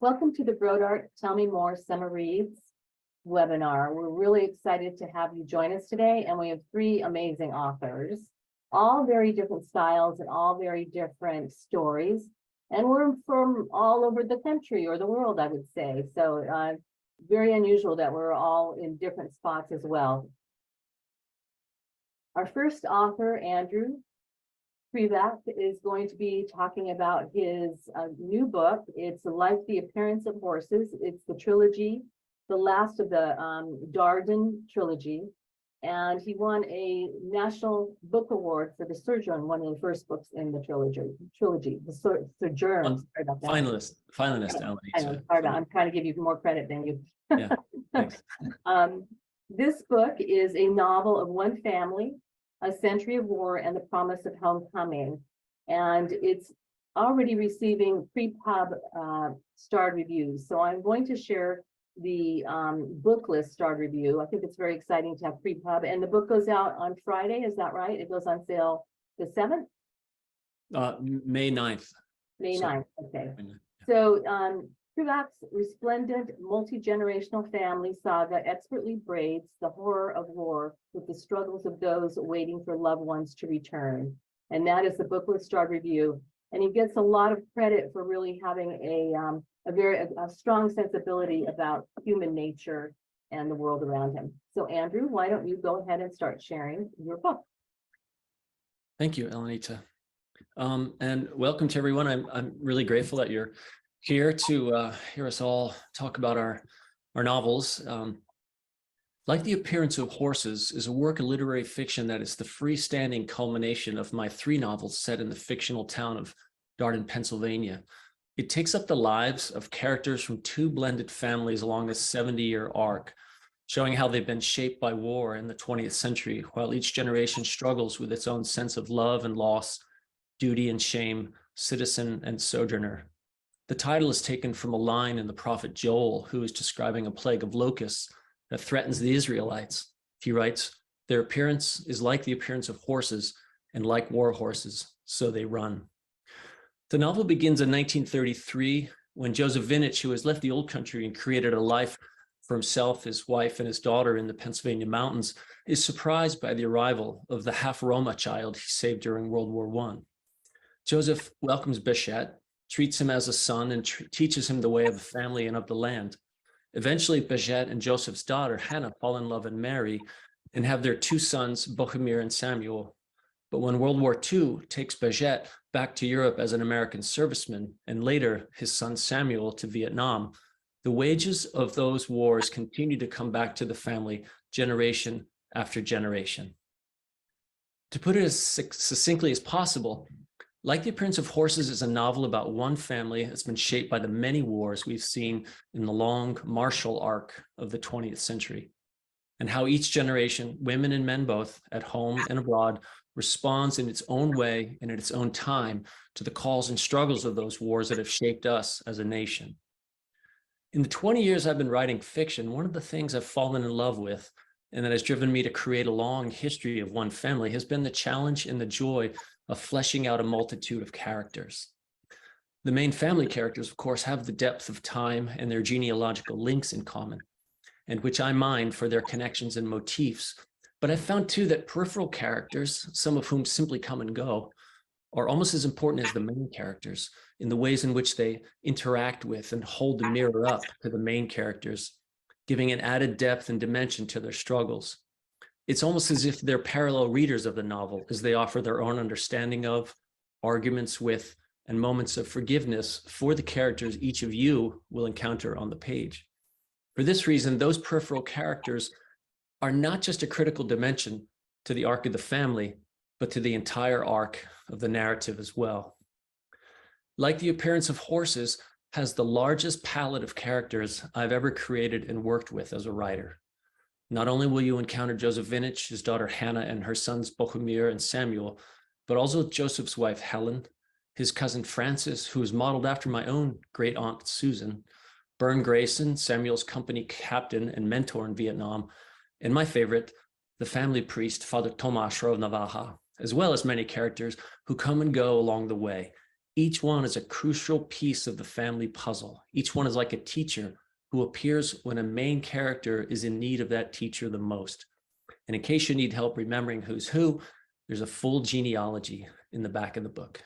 Welcome to the Brodart Tell Me More Summer Reads webinar. We're really excited to have you join us today, and we have three amazing authors, all very different styles and all very different stories. And we're from all over the country or the world, I would say. So very unusual that we're all in different spots as well. Our first author, Andrew Krivak, is going to be talking about his new book. It's Like the Appearance of Horses. It's the trilogy, the last of the Darden trilogy. And he won a National Book Award for The Sojourn, one of the first books in the trilogy, The Sojourn. Finalist, I'm trying to give you more credit than you. Yeah, thanks. This book is a novel of one family, a century of war, and the promise of homecoming. And it's already receiving pre-pub starred reviews. So I'm going to share the book list starred review. I think it's very exciting to have pre-pub. And the book goes out on Friday, is that right? It goes on sale the 7th? May 9th. May 9th, okay. Yeah. So Krivak's resplendent multi-generational family saga expertly braids the horror of war with the struggles of those waiting for loved ones to return. And that is the booklet starred review. And he gets a lot of credit for really having a strong sensibility about human nature and the world around him. So Andrew, why don't you go ahead and start sharing your book? Thank you, Elenita. And welcome to everyone. I'm really grateful that you're here to hear us all talk about our novels. Like the Appearance of Horses is a work of literary fiction that is the freestanding culmination of my 3 novels set in the fictional town of Darden, Pennsylvania. It takes up the lives of characters from 2 blended families along a 70-year arc, showing how they've been shaped by war in the 20th century, while each generation struggles with its own sense of love and loss, duty and shame, citizen and sojourner. The title is taken from a line in the prophet Joel, who is describing a plague of locusts that threatens the Israelites. He writes, "Their appearance is like the appearance of horses, and like war horses, so they run." The novel begins in 1933, when Joseph Vinich, who has left the old country and created a life for himself, his wife, and his daughter in the Pennsylvania mountains, is surprised by the arrival of the half-Roma child he saved during World War I. Joseph welcomes Béchette, treats him as a son, and teaches him the way of the family and of the land. Eventually, Béchette and Joseph's daughter, Hannah, fall in love and marry and have their 2 sons, Bohemir and Samuel. But when World War II takes Béchette back to Europe as an American serviceman, and later his son Samuel to Vietnam, the wages of those wars continue to come back to the family generation after generation. To put it as succinctly as possible, Like the Appearance of Horses is a novel about one family that's been shaped by the many wars we've seen in the long martial arc of the 20th century, and how each generation, women and men both, at home and abroad, responds in its own way and at its own time to the calls and struggles of those wars that have shaped us as a nation. In the 20 years I've been writing fiction, one of the things I've fallen in love with and that has driven me to create a long history of one family has been the challenge and the joy of fleshing out a multitude of characters. The main family characters, of course, have the depth of time and their genealogical links in common, and which I mine for their connections and motifs. But I've found too that peripheral characters, some of whom simply come and go, are almost as important as the main characters in the ways in which they interact with and hold the mirror up to the main characters, giving an added depth and dimension to their struggles. It's almost as if they're parallel readers of the novel, as they offer their own understanding of, arguments with, and moments of forgiveness for the characters each of you will encounter on the page. For this reason, those peripheral characters are not just a critical dimension to the arc of the family, but to the entire arc of the narrative as well. Like the Appearance of Horses has the largest palette of characters I've ever created and worked with as a writer. Not only will you encounter Joseph Vinich, his daughter Hannah, and her sons Bohemir and Samuel, but also Joseph's wife Helen, his cousin Frances, who is modeled after my own great aunt Susan, Bern Grayson, Samuel's company captain and mentor in Vietnam, and my favorite, the family priest, Father Tomas Navaja, as well as many characters who come and go along the way, Each one is a crucial piece of the family puzzle. Each one is like a teacher who appears when a main character is in need of that teacher the most. And in case you need help remembering who's who, there's a full genealogy in the back of the book.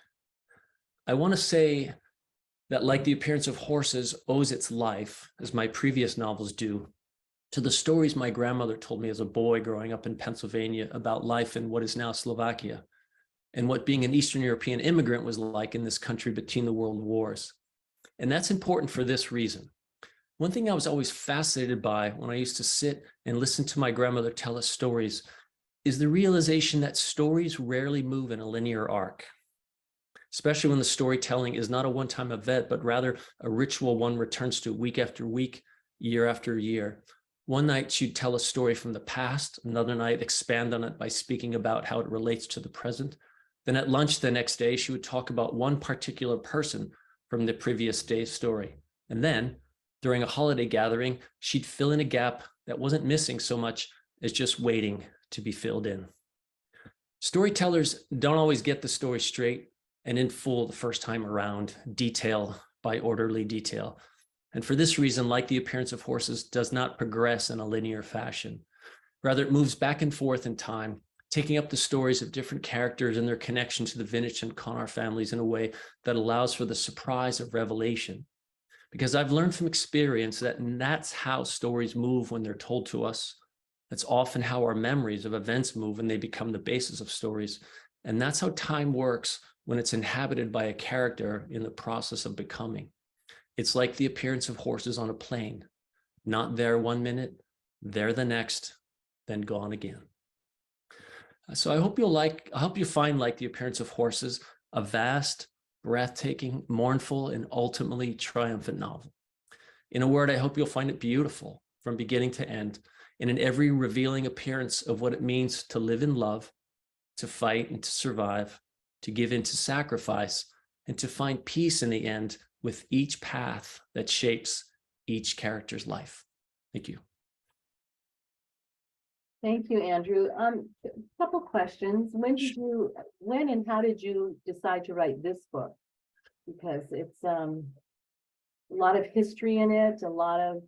I want to say that Like the Appearance of Horses owes its life, as my previous novels do, to the stories my grandmother told me as a boy growing up in Pennsylvania about life in what is now Slovakia, and what being an Eastern European immigrant was like in this country between the world wars. And that's important for this reason. One thing I was always fascinated by when I used to sit and listen to my grandmother tell us stories is the realization that stories rarely move in a linear arc, especially when the storytelling is not a one-time event, but rather a ritual one returns to week after week, year after year. One night she'd tell a story from the past, another night expand on it by speaking about how it relates to the present. Then at lunch the next day, she would talk about one particular person from the previous day's story. And then during a holiday gathering, she'd fill in a gap that wasn't missing so much as just waiting to be filled in. Storytellers don't always get the story straight and in full the first time around, detail by orderly detail. And for this reason, Like the Appearance of Horses does not progress in a linear fashion. Rather, it moves back and forth in time, taking up the stories of different characters and their connection to the Vinich and Connar families in a way that allows for the surprise of revelation. Because I've learned from experience that that's how stories move when they're told to us. That's often how our memories of events move when they become the basis of stories. And that's how time works when it's inhabited by a character in the process of becoming. It's like the appearance of horses on a plane, not there 1 minute, there the next, then gone again. So I hope you find Like the Appearance of Horses a vast, breathtaking, mournful, and ultimately triumphant novel. In a word, I hope you'll find it beautiful from beginning to end, and in every revealing appearance of what it means to live in love, to fight and to survive, to give in to sacrifice, and to find peace in the end with each path that shapes each character's life. Thank you. Thank you, Andrew. Couple questions. When and how did you decide to write this book? Because it's a lot of history in it, a lot of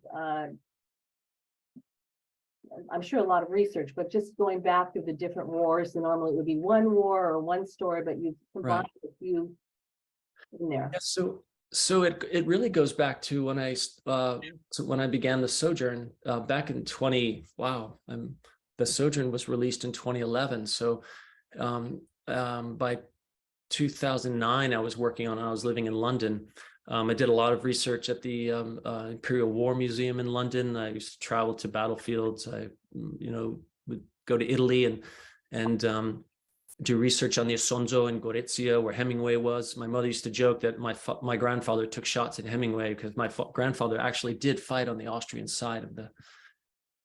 I'm sure a lot of research, but just going back through the different wars, and normally it would be one war or one story, but you combined a few in there. Yeah, so it really goes back to when I began the Sojourn back in the Sojourn was released in 2011. So by 2009, I was living in London. I did a lot of research at the Imperial War Museum in London. I used to travel to battlefields. I, would go to Italy and do research on the Isonzo and Gorizia, where Hemingway was. My mother used to joke that my grandfather took shots at Hemingway because my grandfather actually did fight on the Austrian side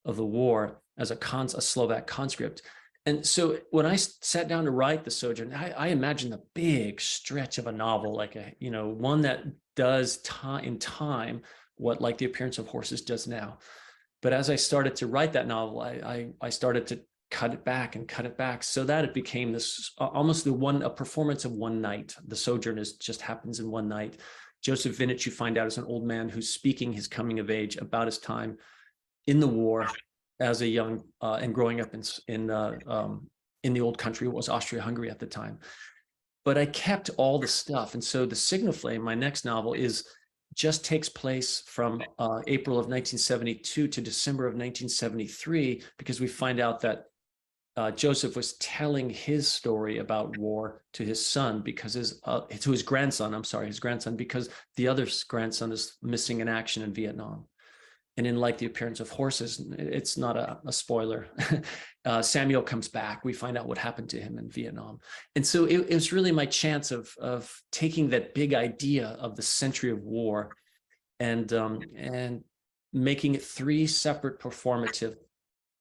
of the war as a Slovak conscript. And so when I sat down to write the Sojourn, I imagined a big stretch of a novel, like one that does in time what Like the Appearance of Horses does now. But as I started to write that novel, I started to cut it back so that it became this almost a performance of one night. The Sojourn just happens in one night. Joseph Vinich, you find out, is an old man who's speaking his coming of age about his time in the war as a young and growing up in the old country. It was Austria-Hungary at the time. But I kept all the stuff, and so the Signal Flame, my next novel, just takes place from April of 1972 to December of 1973, because we find out that Joseph was telling his story about war to his son to his grandson, because the other grandson is missing in action in Vietnam. And in Like the Appearance of Horses, it's not a spoiler. Samuel comes back. We find out what happened to him in Vietnam. And so it was really my chance of taking that big idea of the century of war and making it 3 separate performative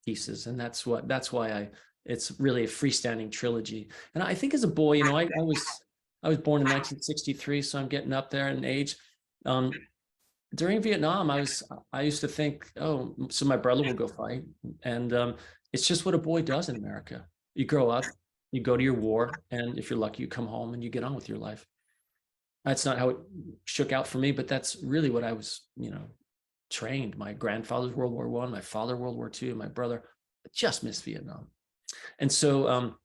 pieces. And that's why it's really a freestanding trilogy. And I think as a boy, I was born in 1963, so I'm getting up there in age. During Vietnam, I used to think, oh, so my brother will go fight. And it's just what a boy does in America. You grow up, you go to your war, and if you're lucky, you come home and you get on with your life. That's not how it shook out for me, but that's really what I was, trained. My grandfather's World War I, my father World War II, my brother just missed Vietnam. And so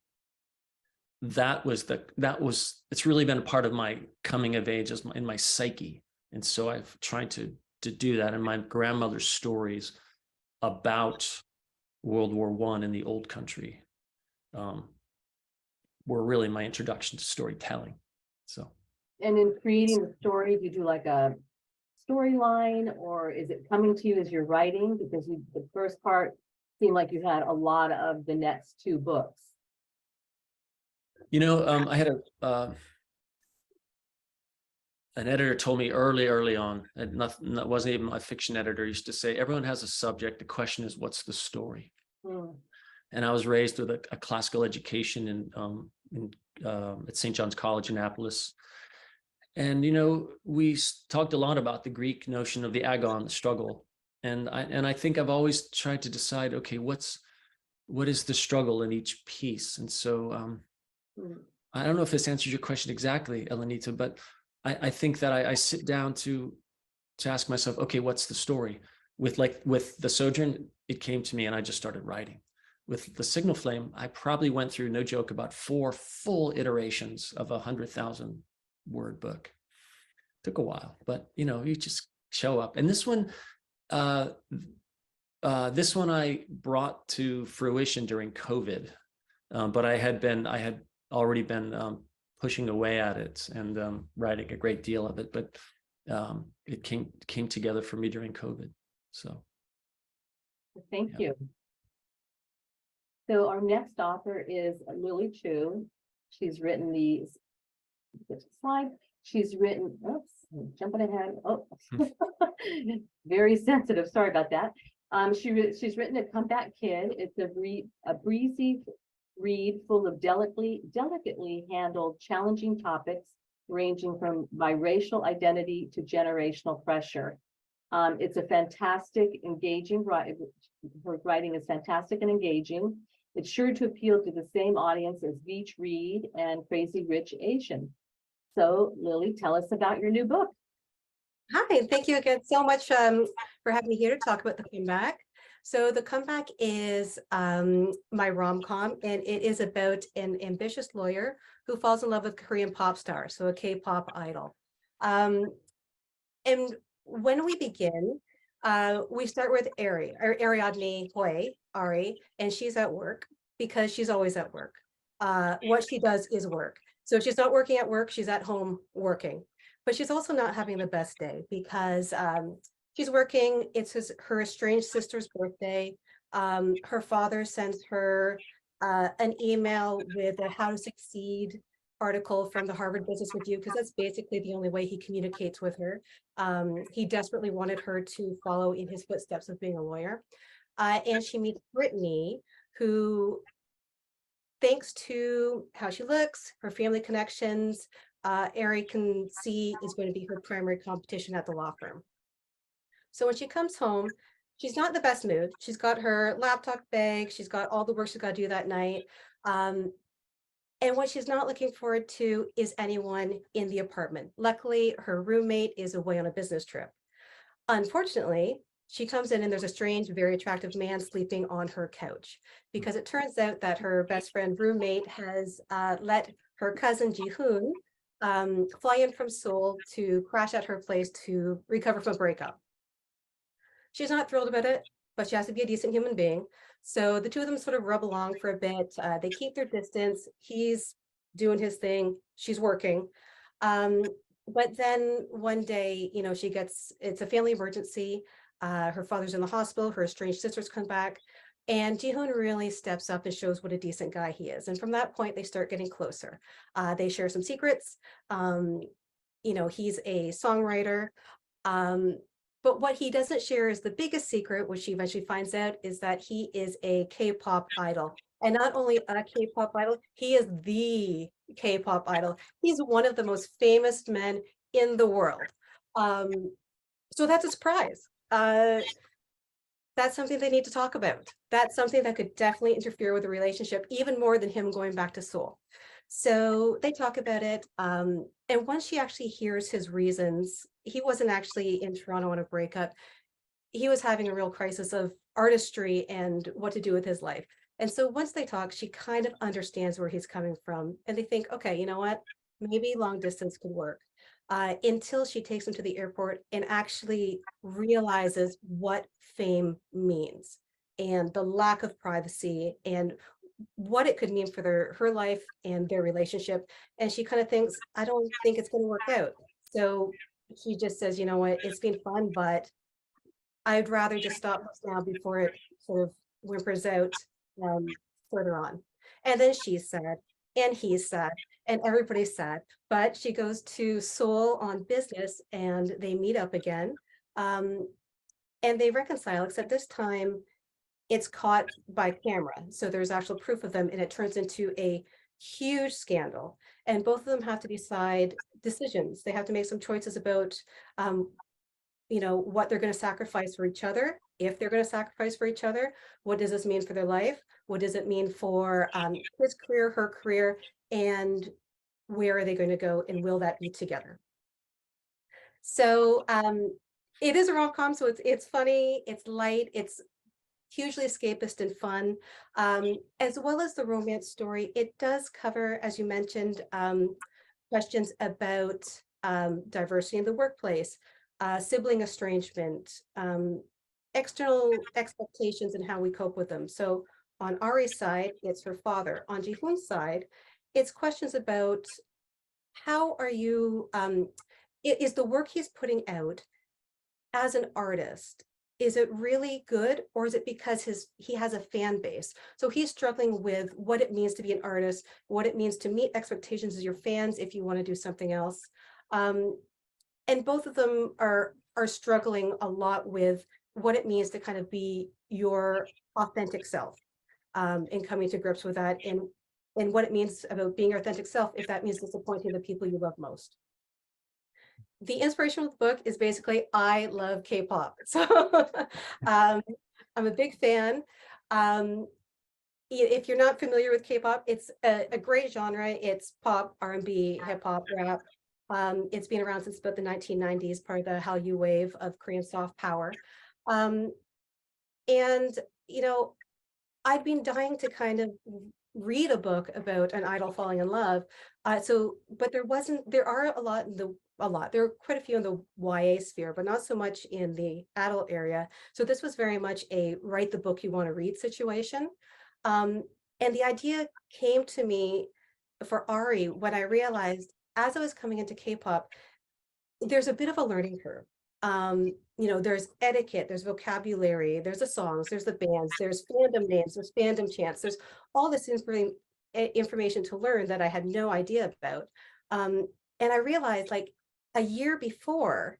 it's really been a part of my coming of age in my psyche. And so I've tried to do that. And my grandmother's stories about World War I in the old country were really my introduction to storytelling. So. And in creating the story, do you do like a storyline, or is it coming to you as you're writing? Because the first part seemed like you had a lot of the next two books. I had an editor told me early on, and that wasn't even my fiction editor, used to say, everyone has a subject. The question is, what's the story? And I was raised with a classical education at St. John's College, Annapolis. And, we talked a lot about the Greek notion of the agon, the struggle. And I think I've always tried to decide, okay, what is the struggle in each piece? And so I don't know if this answers your question exactly, Elenita, but I think that I sit down to ask myself, okay, what's the story? With the Sojourn, it came to me and I just started writing. With the Signal Flame, I probably went through, no joke, about 4 full iterations of 100,000 word book. Took a while, but you just show up. And this one I brought to fruition during COVID, but I had already been pushing away at it and writing a great deal of it, but it came together for me during COVID. So thank you. So our next author is Lily Chu. She's written She's written, oops, jumping ahead. Oh, very sensitive. Sorry about that. She's written A Comeback Kid. It's a breezy read full of delicately handled, challenging topics ranging from biracial identity to generational pressure. It's a fantastic, engaging writing. Her writing is fantastic and engaging. It's sure to appeal to the same audience as Beach Read and Crazy Rich Asian. So, Lily, tell us about your new book. Hi, thank you again so much for having me here to talk about The Comeback. So The Comeback is my rom-com, and it is about an ambitious lawyer who falls in love with a Korean pop star, so a K-pop idol. And when we begin, we start with Ariadne Hoi, Ari, and she's at work because she's always at work. What she does is work. So if she's not working at work, she's at home working. But she's also not having the best day because she's working. It's her estranged sister's birthday. Her father sends her an email with a How to Succeed article from the Harvard Business Review, because that's basically the only way he communicates with her. He desperately wanted her to follow in his footsteps of being a lawyer. And she meets Brittany, who, thanks to how she looks, her family connections, Ari can see is going to be her primary competition at the law firm. So when she comes home, she's not in the best mood. She's got her laptop bag. She's got all the work she's got to do that night. And what she's not looking forward to is anyone in the apartment. Luckily, her roommate is away on a business trip. Unfortunately, she comes in and there's a strange, very attractive man sleeping on her couch, because it turns out that her best friend roommate has let her cousin Ji-hoon fly in from Seoul to crash at her place to recover from a breakup. She's not thrilled about it, but she has to be a decent human being. So the two of them sort of rub along for a bit. They keep their distance. He's doing his thing. She's working. But then one day, it's a family emergency. Her father's in the hospital. Her estranged sisters come back. And Ji-hoon really steps up and shows what a decent guy he is. And from that point, they start getting closer. They share some secrets. He's a songwriter. But what he doesn't share is the biggest secret, which she eventually finds out, is that he is a K-pop idol. And not only a K-pop idol, he is the K-pop idol. He's one of the most famous men in the world. So that's a surprise. That's something they need to talk about. That's something that could definitely interfere with the relationship, even more than him going back to Seoul. So they talk about it. And once she actually hears his reasons, he wasn't actually in Toronto on a breakup. He was having a real crisis of artistry and what to do with his life. And so once they talk, she kind of understands where he's coming from. And they think, okay, you know what? Maybe long distance could work. Until she takes him to the airport and actually realizes what fame means and the lack of privacy and what it could mean for her life and their relationship. And she kind of thinks, I don't think it's going to work out. So she just says, you know what, it's been fun, but I'd rather just stop this now before it sort of whimpers out um, further on. And then she's sad, and he's sad, and everybody's sad. But she goes to Seoul on business, and they meet up again, um, and they reconcile. Except this time, it's caught by camera, so there's actual proof of them, and it turns into a huge scandal. And both of them have to decide decisions. They have to make some choices about um, what they're going to sacrifice for each other, if they're going to sacrifice for each other. What does this mean for their life? What does it mean for his career, her career, and where are they going to go, and will that be together? So it is a rom-com, so it's funny, it's light, it's hugely escapist and fun, as well as the romance story. It does cover, as you mentioned, questions about diversity in the workplace, sibling estrangement, external expectations and how we cope with them. So on Ari's side, it's her father. On Ji-hoon's side, it's questions about how are you, is the work he's putting out as an artist, is it really good, or is it because he has a fan base? So he's struggling with what it means to be an artist, what it means to meet expectations of your fans if you want to do something else. And both of them are struggling a lot with what it means to kind of be your authentic self, and coming to grips with that, and what it means about being your authentic self if that means disappointing the people you love most. The inspiration of the book is basically, I love K-pop. So I'm a big fan. If you're not familiar with K-pop, it's a great genre. It's pop, R&B, hip hop, rap. It's been around since about the 1990s, part of the Hallyu wave of Korean soft power. And, I'd been dying to kind of read a book about an idol falling in love. But there are there are quite a few in the YA sphere, but not so much in the adult area. So this was very much a write the book you want to read situation. And the idea came to me for Ari when I realized, as I was coming into K-pop, there's a bit of a learning curve. There's etiquette, there's vocabulary, there's the songs, there's the bands, there's fandom names, there's fandom chants, there's all this information to learn that I had no idea about. And I realized, like, a year before,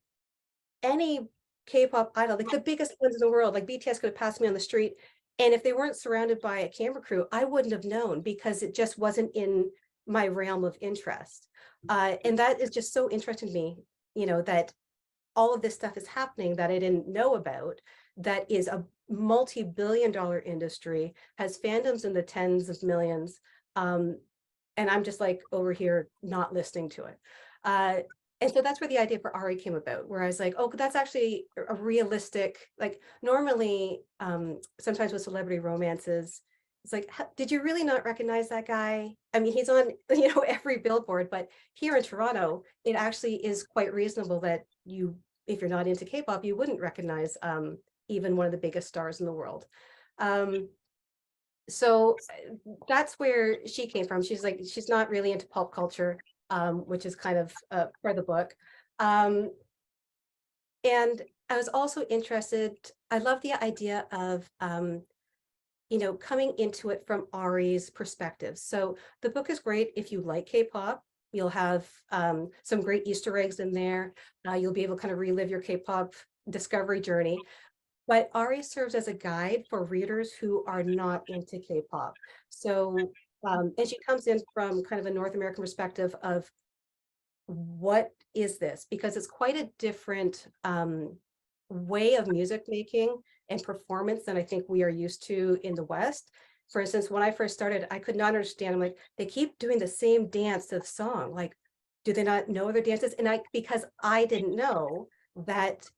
any K-pop idol, like the biggest ones in the world, like BTS, could have passed me on the street, and if they weren't surrounded by a camera crew, I wouldn't have known, because it just wasn't in my realm of interest. And that is just so interesting to me, that all of this stuff is happening that I didn't know about, that is a multi-billion-dollar industry, has fandoms in the tens of millions. And I'm just like over here not listening to it. And so that's where the idea for Ari came about, where I was like, oh, that's actually a realistic, like, normally, sometimes with celebrity romances, it's like, did you really not recognize that guy? I mean, he's on, every billboard, but here in Toronto, it actually is quite reasonable that if you're not into K-pop, you wouldn't recognize even one of the biggest stars in the world. So that's where she came from. She's like, she's not really into pop culture, which is kind of for the book. And I was also interested, I love the idea of, coming into it from Ari's perspective. So the book is great if you like K-pop. You'll have some great Easter eggs in there. You'll be able to kind of relive your K-pop discovery journey. But Ari serves as a guide for readers who are not into K-pop. So, and she comes in from kind of a North American perspective of, what is this? Because it's quite a different way of music making and performance than I think we are used to in the West. for instance, when I first started, I could not understand. I'm like, they keep doing the same dance to the song. Like, do they not know other dances? And because I didn't know that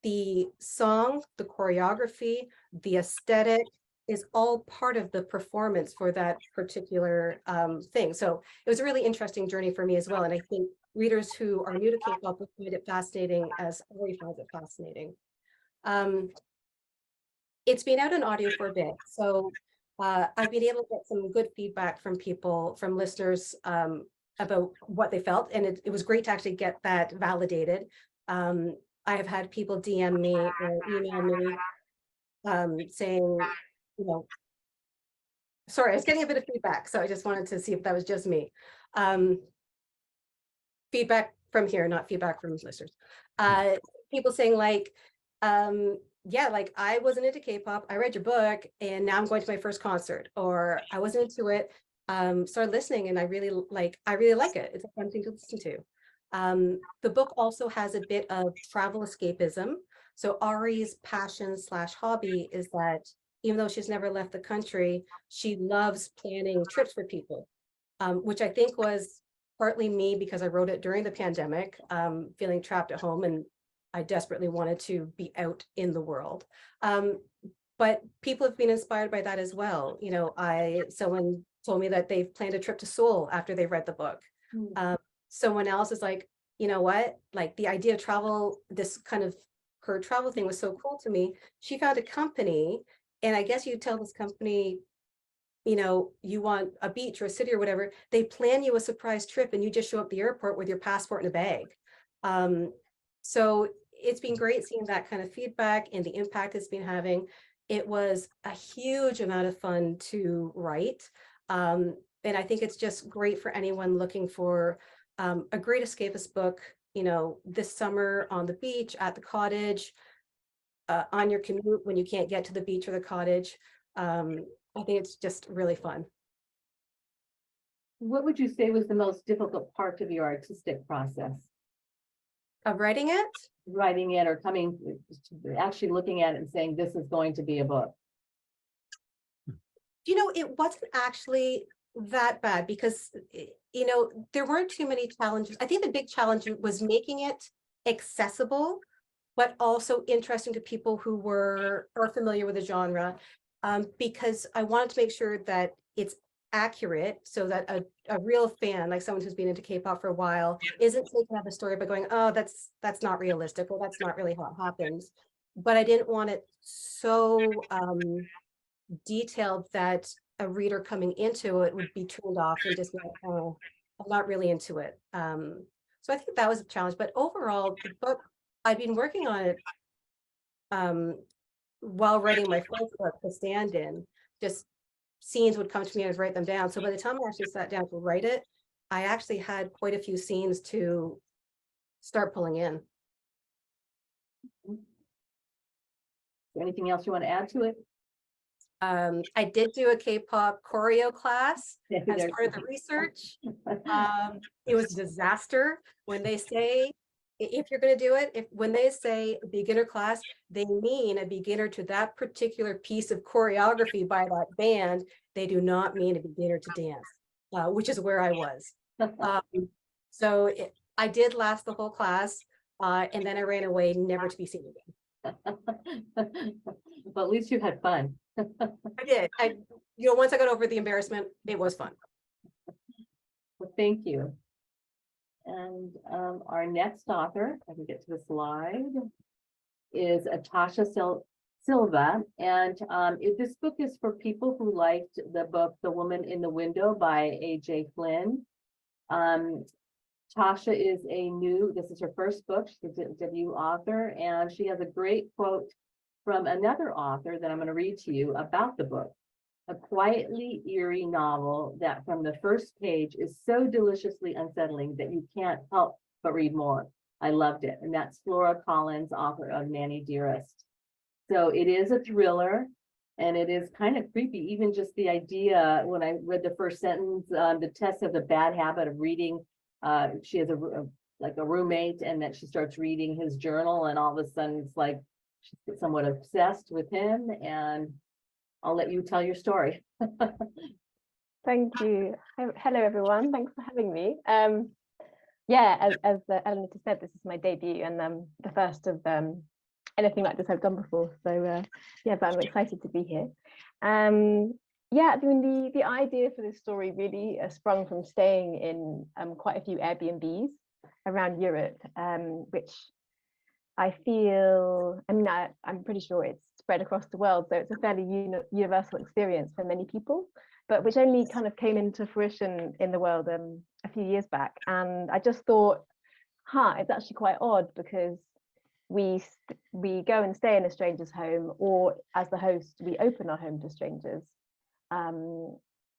the song, the choreography, the aesthetic is all part of the performance for that particular thing. So it was a really interesting journey for me as well. And I think readers who are new to K-pop will find it fascinating, as Ori finds it fascinating. It's been out in audio for a bit, so I've been able to get some good feedback from people, from listeners, about what they felt, and it was great to actually get that validated. I have had people DM me or email me saying, you know, sorry, I was getting a bit of feedback, so I just wanted to see if that was just me. Feedback from here, not feedback from listeners. People saying like, yeah, like I wasn't into K-pop, I read your book and now I'm going to my first concert, or I wasn't into it, started listening and I really like it. It's a fun thing to listen to. The book also has a bit of travel escapism. So Ari's passion / hobby is that even though she's never left the country, she loves planning trips for people, which I think was partly me because I wrote it during the pandemic, feeling trapped at home and I desperately wanted to be out in the world. But people have been inspired by that as well. You know, someone told me that they've planned a trip to Seoul after they read the book. Someone else is like, you know what, like the idea of travel, this kind of her travel thing was so cool to me. She found a company, and I guess you tell this company, you know, you want a beach or a city or whatever, they plan you a surprise trip and you just show up at the airport with your passport in a bag. So it's been great seeing that kind of feedback and the impact it's been having. It was a huge amount of fun to write. And I think it's just great for anyone looking for a great escapist book, you know, this summer on the beach, at the cottage, on your commute when you can't get to the beach or the cottage. I think it's just really fun. What would you say was the most difficult part of your artistic process? Of writing it? Writing it or actually looking at it and saying, this is going to be a book. You know, it wasn't actually that bad because, you know, there weren't too many challenges. I think the big challenge was making it accessible, but also interesting to people who are familiar with the genre, because I wanted to make sure that it's accurate so that a real fan, like someone who's been into K-pop for a while, isn't taking out the story by going, oh, that's not realistic, or that's not really how it happens. But I didn't want it so detailed that a reader coming into it would be turned off and just like, oh, I'm not really into it. So I think that was a challenge. But overall, the book, I've been working on it while writing my first book, The Stand-In. Just scenes would come to me, I would write them down. So by the time I actually sat down to write it, I actually had quite a few scenes to start pulling in. Is there anything else you want to add to it? I did do a K-pop choreo class as There's- part of the research. It was a disaster. When they say, if you're going to do it, when they say beginner class, they mean a beginner to that particular piece of choreography by that band. They do not mean a beginner to dance, which is where I was. So I did last the whole class, and then I ran away, never to be seen again. But at least you had fun. I did. You know, once I got over the embarrassment, it was fun. Well, thank you. And our next author, if I can get to the slide, is Tasha Silva. And this book is for people who liked the book, The Woman in the Window by A.J. Flynn. Tasha is this is her first book. She's a debut author, and she has a great quote from another author that I'm going to read to you about the book. A quietly eerie novel that from the first page is so deliciously unsettling that you can't help but read more. I loved it. And that's Flora Collins, author of Nanny Dearest. So it is a thriller, and it is kind of creepy. Even just the idea, when I read the first sentence, the test of the bad habit of reading, she has a roommate, and that she starts reading his journal, and all of a sudden it's like she's somewhat obsessed with him, and I'll let you tell your story. Thank you. Hello, everyone. Thanks for having me. Yeah, as Eleanor said, this is my debut and the first of anything like this I've done before. So yeah, but I'm excited to be here. Yeah, I mean, the idea for this story really sprung from staying in quite a few Airbnbs around Europe, which I feel, I mean, I'm pretty sure it's spread across the world, so it's a fairly universal experience for many people, but which only kind of came into fruition in the world a few years back. And I just thought, it's actually quite odd because we go and stay in a stranger's home, or as the host, we open our home to strangers.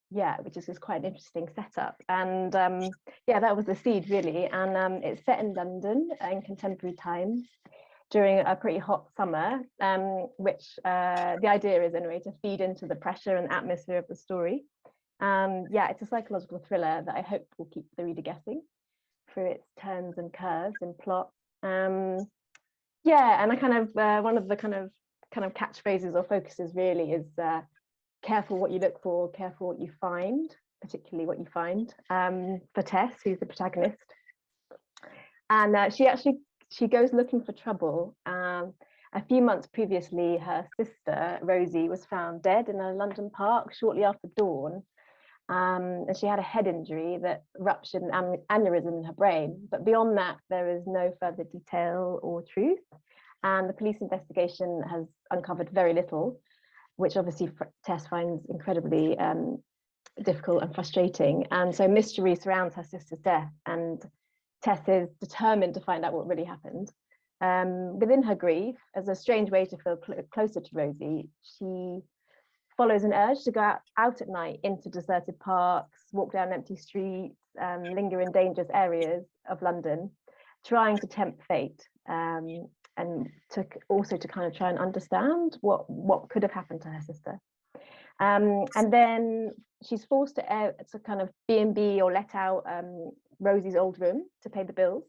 Yeah, which is just quite an interesting setup. And yeah, that was the seed really. And it's set in London in contemporary times during a pretty hot summer, which the idea is anyway to feed into the pressure and atmosphere of the story. Yeah, it's a psychological thriller that I hope will keep the reader guessing through its turns and curves and plot. Yeah, and I kind of one of the kind of catchphrases or focuses really is careful what you look for, careful what you find, particularly what you find, for Tess, who's the protagonist. And she goes looking for trouble. A few months previously, her sister, Rosie, was found dead in a London park shortly after dawn. And she had a head injury that ruptured an aneurysm in her brain. But beyond that, there is no further detail or truth. And the police investigation has uncovered very little, which obviously Tess finds incredibly difficult and frustrating. And so mystery surrounds her sister's death, and Tess is determined to find out what really happened. Within her grief, as a strange way to feel closer to Rosie, she follows an urge to go out at night into deserted parks, walk down empty streets, linger in dangerous areas of London, trying to tempt fate. And also to kind of try and understand what could have happened to her sister. And then she's forced to kind of B&B or let out Rosie's old room to pay the bills.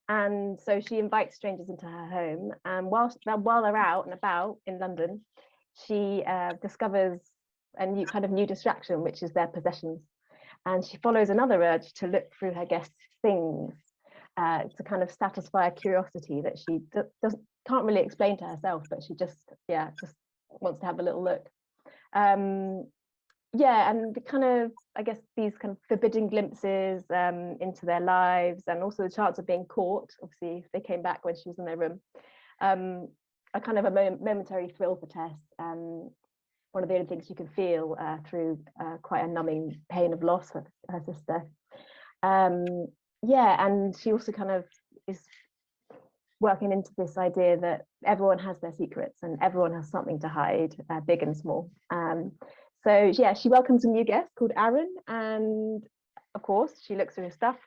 And so she invites strangers into her home. And while they're out and about in London, she discovers a new distraction, which is their possessions. And she follows another urge to look through her guests' things, to kind of satisfy a curiosity that she can't really explain to herself, but she just wants to have a little look. Yeah, and the kind of, I guess, these kind of forbidden glimpses into their lives, and also the chance of being caught, obviously, if they came back when she was in their room, a kind of a momentary thrill for Tess. One of the only things you can feel through quite a numbing pain of loss for her sister. Yeah, and she also kind of is working into this idea that everyone has their secrets and everyone has something to hide, big and small. So yeah, she welcomes a new guest called Aaron, and of course she looks through his stuff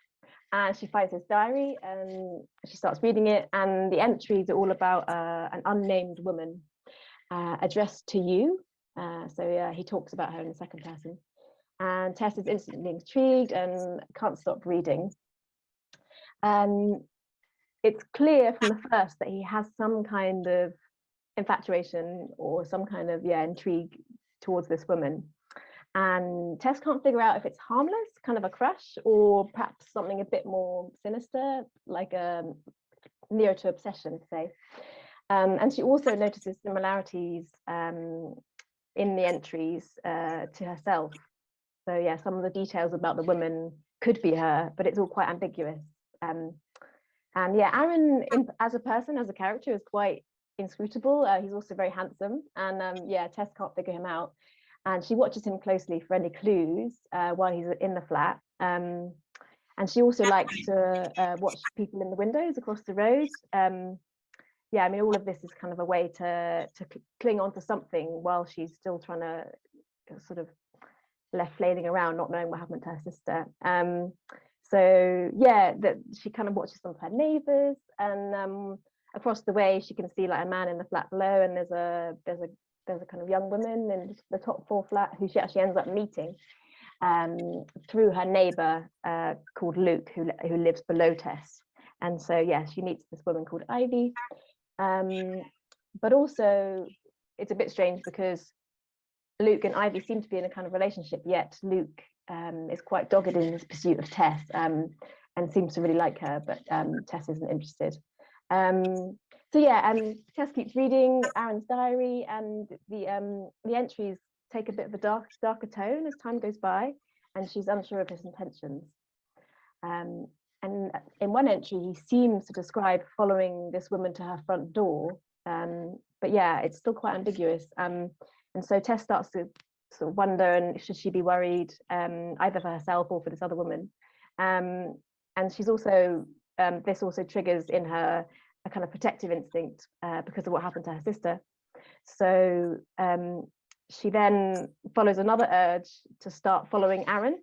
and she finds his diary and she starts reading it, and the entries are all about an unnamed woman addressed to you. So yeah, he talks about her in the second person, and Tess is instantly intrigued and can't stop reading. It's clear from the first that he has some kind of infatuation or some kind of intrigue towards this woman, and Tess can't figure out if it's harmless, kind of a crush, or perhaps something a bit more sinister, like near to obsession, say. And she also notices similarities in the entries to herself. So yeah, some of the details about the woman could be her, but it's all quite ambiguous. And yeah, Aaron, as a person, as a character, is quite inscrutable. He's also very handsome, and yeah, Tess can't figure him out, and she watches him closely for any clues while he's in the flat. And she also likes to watch people in the windows across the road. Yeah, I mean, all of this is kind of a way to cling on to something while she's still trying to sort of left flailing around, not knowing what happened to her sister. So yeah, that she kind of watches some of her neighbors, and across the way she can see like a man in the flat below, and there's a kind of young woman in the top floor flat who she actually ends up meeting through her neighbor called Luke, who lives below Tess. And so yeah, she meets this woman called Ivy. But also it's a bit strange because Luke and Ivy seem to be in a kind of relationship, yet Luke is quite dogged in his pursuit of Tess, and seems to really like her, but Tess isn't interested. So yeah, and Tess keeps reading Aaron's diary, and the entries take a bit of a darker tone as time goes by, and she's unsure of his intentions. And in one entry, he seems to describe following this woman to her front door, but yeah, it's still quite ambiguous. And so Tess starts to sort of wonder, and should she be worried, either for herself or for this other woman? And she's also, this also triggers in her a kind of protective instinct because of what happened to her sister. So she then follows another urge to start following Aaron,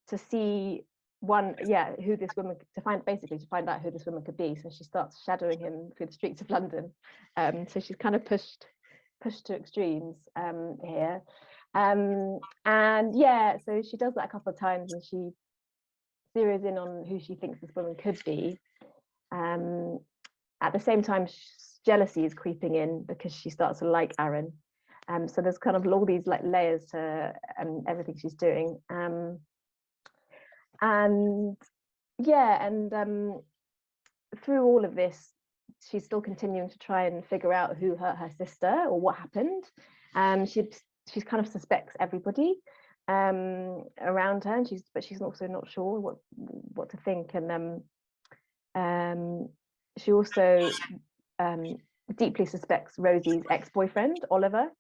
to see who this woman, to find out who this woman could be. So she starts shadowing him through the streets of London. So she's kind of pushed to extremes here. And yeah, so she does that a couple of times, and she zeroes in on who she thinks this woman could be. At the same time, jealousy is creeping in because she starts to like Aaron. So there's kind of all these like layers to everything she's doing. And yeah, and through all of this, she's still continuing to try and figure out who hurt her sister or what happened. She kind of suspects everybody around her, and she's also not sure what to think. And she also deeply suspects Rosie's ex-boyfriend, Oliver.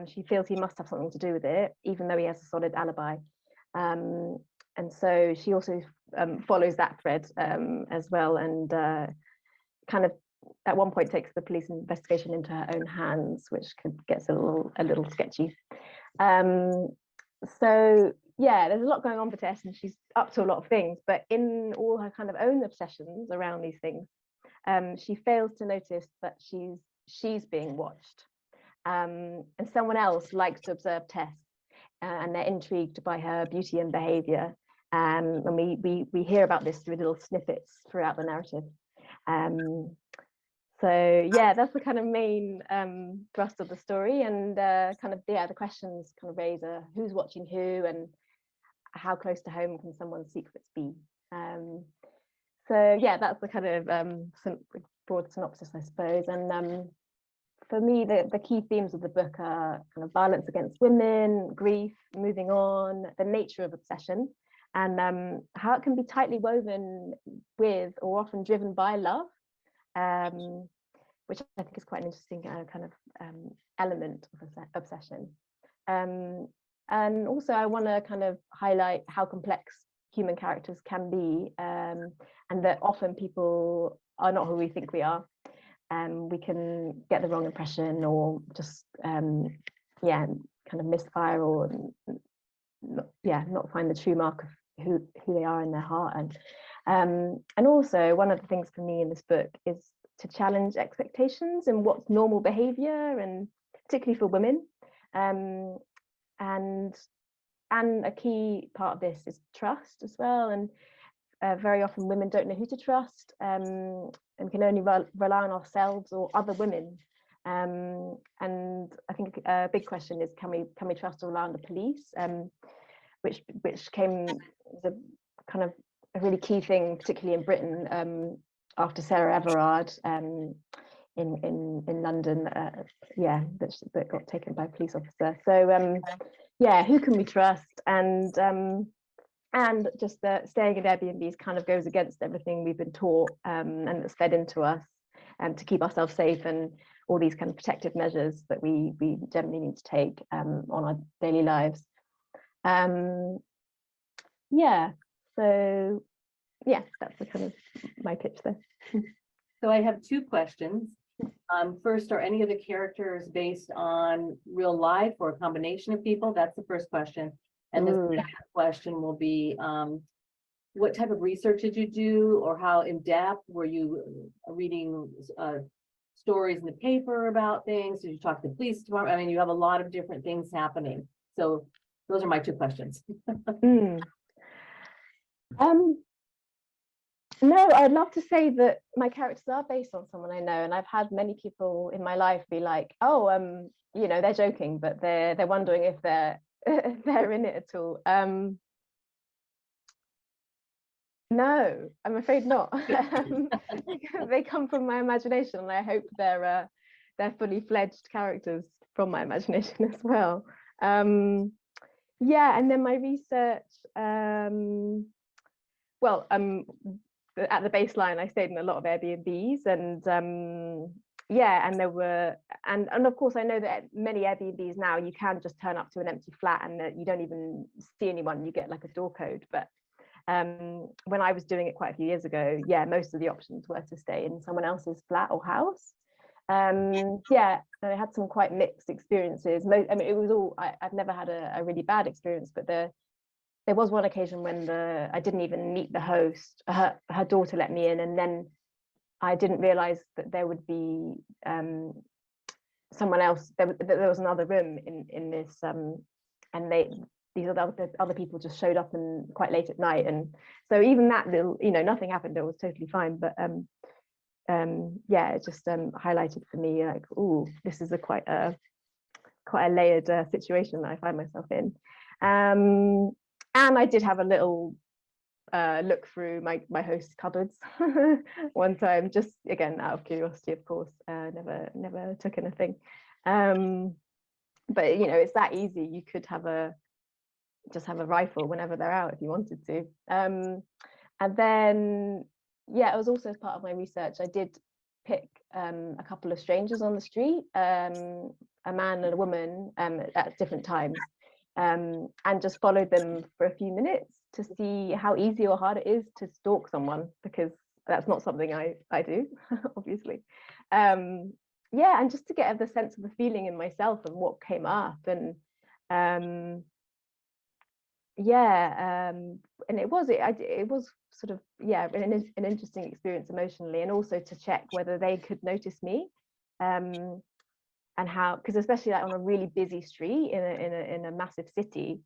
She feels he must have something to do with it, even though he has a solid alibi. And so she also follows that thread as well, and kind of at one point takes the police investigation into her own hands, which gets a little sketchy. So yeah, there's a lot going on for Tess, and she's up to a lot of things, but in all her kind of own obsessions around these things, she fails to notice that she's being watched, and someone else likes to observe Tess, and they're intrigued by her beauty and behavior. And we hear about this through little snippets throughout the narrative. So yeah, that's the kind of main thrust of the story, and the questions kind of raise who's watching who, and how close to home can someone's secrets be. So yeah, that's the kind of broad synopsis, I suppose. And for me, the key themes of the book are kind of violence against women, grief, moving on, the nature of obsession, and how it can be tightly woven with or often driven by love, which I think is quite an interesting kind of element of obsession. And also I want to kind of highlight how complex human characters can be, and that often people are not who we think we are. We can get the wrong impression, or just kind of misfire, or not find the true mark of who they are in their heart. And also one of the things for me in this book is to challenge expectations and what's normal behavior, and particularly for women. And a key part of this is trust as well. And very often women don't know who to trust, and can only rely on ourselves or other women. And I think a big question is, can we trust or rely on the police? Which came as a kind of a really key thing, particularly in Britain, after Sarah Everard in London, that got taken by a police officer. So who can we trust? And just staying in Airbnbs kind of goes against everything we've been taught, and that's fed into us, to keep ourselves safe, and all these kind of protective measures that we generally need to take on our daily lives. So that's the kind of my pitch there. So I have two questions. First, are any of the characters based on real life or a combination of people? That's the first question. And the second question will be, what type of research did you do, or how in depth were you reading stories in the paper about things? Did you talk to the police department? I mean, you have a lot of different things happening. So those are my two questions. No, I'd love to say that my characters are based on someone I know, and I've had many people in my life be like, "Oh, you know, they're joking, but they're wondering if they're if they're in it at all." No, I'm afraid not. They come from my imagination, and I hope they're fully fledged characters from my imagination as well. Yeah, and then my research. Well, at the baseline, I stayed in a lot of Airbnbs, and yeah, and there were, and of course, I know that many Airbnbs now you can just turn up to an empty flat and that you don't even see anyone. You get like a door code, but when I was doing it quite a few years ago, yeah, most of the options were to stay in someone else's flat or house. Yeah, and I had some quite mixed experiences. I mean, it was all, I've never had a really bad experience, but there was one occasion when I didn't even meet the host. Her daughter let me in, and then I didn't realize that there would be someone else. There was another room in this, and these other people just showed up and quite late at night, and so even that little, you know, nothing happened. It was totally fine, but yeah, it just highlighted for me like, oh, this is quite a layered situation that I find myself in. And I did have a little look through my host's cupboards one time, just again out of curiosity, of course. Never took anything, but you know, it's that easy. You could just have a rifle whenever they're out if you wanted to. And then yeah, it was also as part of my research, I did pick a couple of strangers on the street, a man and a woman, at different times, and just followed them for a few minutes to see how easy or hard it is to stalk someone, because that's not something I do, obviously. Yeah, and just to get the sense of the feeling in myself and what came up, and yeah, and it was sort of, yeah, an interesting experience emotionally, and also to check whether they could notice me, and how, because especially like on a really busy street in a massive city,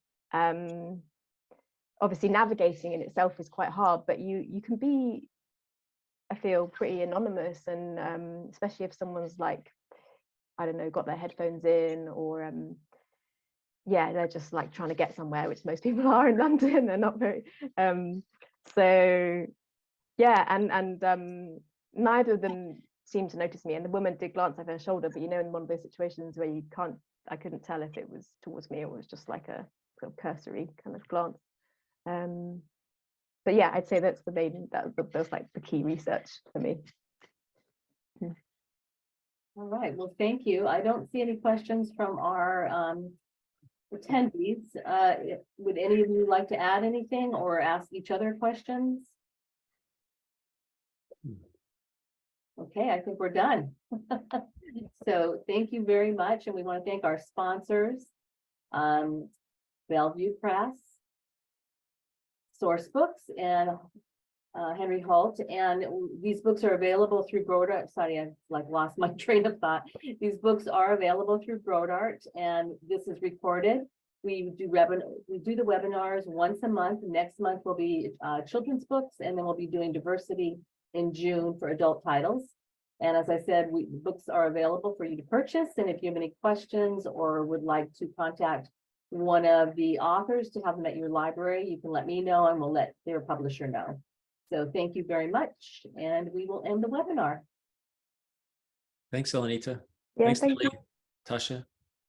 obviously navigating in itself is quite hard, but you can be, I feel, pretty anonymous, and especially if someone's like, I don't know, got their headphones in, or yeah, they're just like trying to get somewhere, which most people are in London. They're not very so yeah, and neither of them seemed to notice me, and the woman did glance over her shoulder, but you know, in one of those situations where I couldn't tell if it was towards me or it was just like a sort of cursory kind of glance. But yeah, I'd say that's that's like the key research for me. All right, well, thank you. I don't see any questions from our attendees. Would any of you like to add anything or ask each other questions? Okay, I think we're done. So thank you very much. And we want to thank our sponsors, Bellevue Press, Source Books, and Henry Holt. And these books are available through Brodart. Sorry, I like lost my train of thought. These books are available through Brodart, and this is recorded. We do the webinars once a month. Next month will be children's books, and then we'll be doing diversity in June for adult titles. And as I said, books are available for you to purchase. And if you have any questions or would like to contact one of the authors to have them at your library, you can let me know and we'll let their publisher know. So thank you very much. And we will end the webinar. Thanks, Elenita. Yeah, Thanks, thank you. Lily, Tasha.